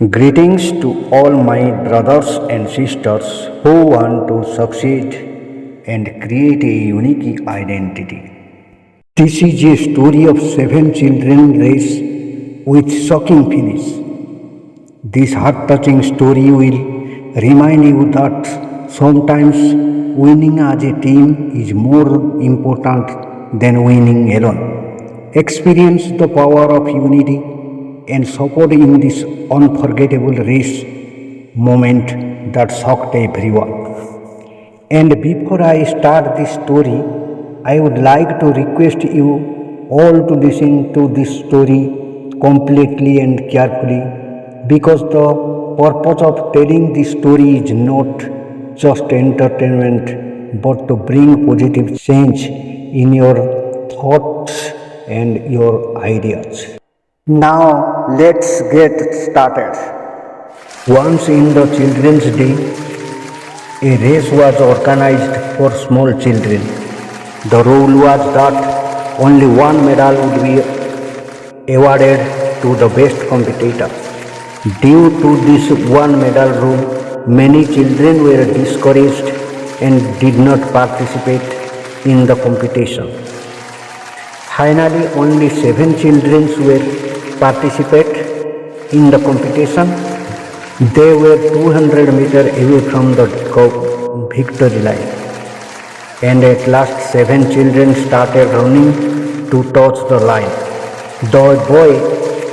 Greetings to all my brothers and sisters who want to succeed and create a unique identity. This is a story of 7 children raised with shocking finish. This heart-touching story will remind you that sometimes winning as a team is more important than winning alone. Experience the power of unity and support in this unforgettable race moment that shocked everyone. And before I start this story, I would like to request you all to listen to this story completely and carefully, because the purpose of telling this story is not just entertainment but to bring positive change in your thoughts and your ideas. Now let's get started. Once in the Children's Day, a race was organized for small children. The rule was that only one medal would be awarded to the best competitor. Due to this one medal rule, many children were discouraged and did not participate in the competition. Finally, only 7 children were participate in the competition. They were 200 meters away from the victory line, and at last 7 children started running to touch the line. The boy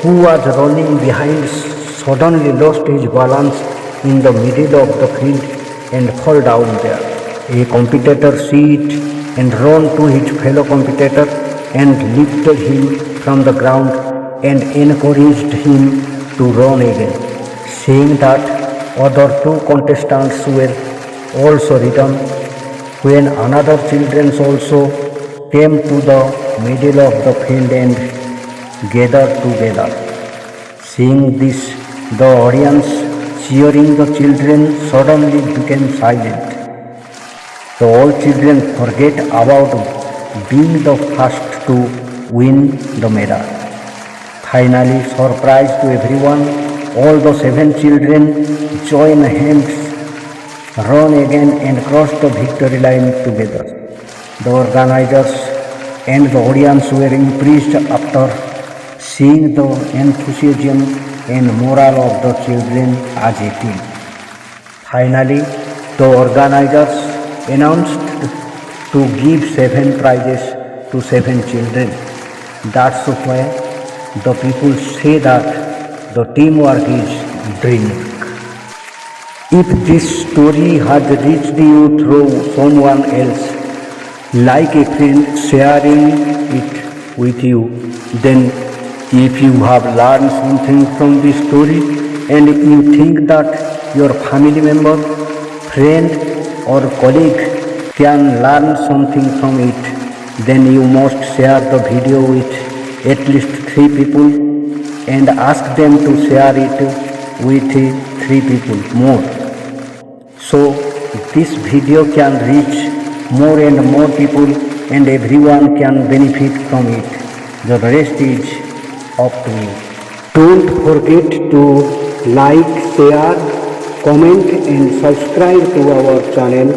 who was running behind suddenly lost his balance in the middle of the field and fell down there. A competitor see it and ran to his fellow competitor and lifted him from the ground and encouraged him to run again. Seeing that other 2 contestants were also returned, when another children also came to the middle of the field and gathered together. Seeing this, the audience cheering the children suddenly became silent. So all children forget about being the first to win the medal. Finally, surprise to everyone, all the 7 children join hands, run again and cross the victory line together. The organizers and the audience were impressed after seeing the enthusiasm and morale of the children as a team. Finally, the organizers announced to give 7 prizes to 7 children. That's why the people say that the teamwork is dreamwork. If this story has reached you through someone else, like a friend sharing it with you, then if you have learned something from this story and you think that your family member, friend or colleague can learn something from it, then you must share the video with at least 3 people and ask them to share it with 3 people more, so this video can reach more and more people and everyone can benefit from it. The rest is up to you. Don't forget to like, share, comment and subscribe to our channel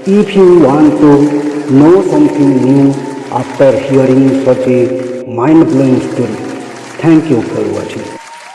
if you want to know something new after hearing such a mind-blowing story. Thank you for watching.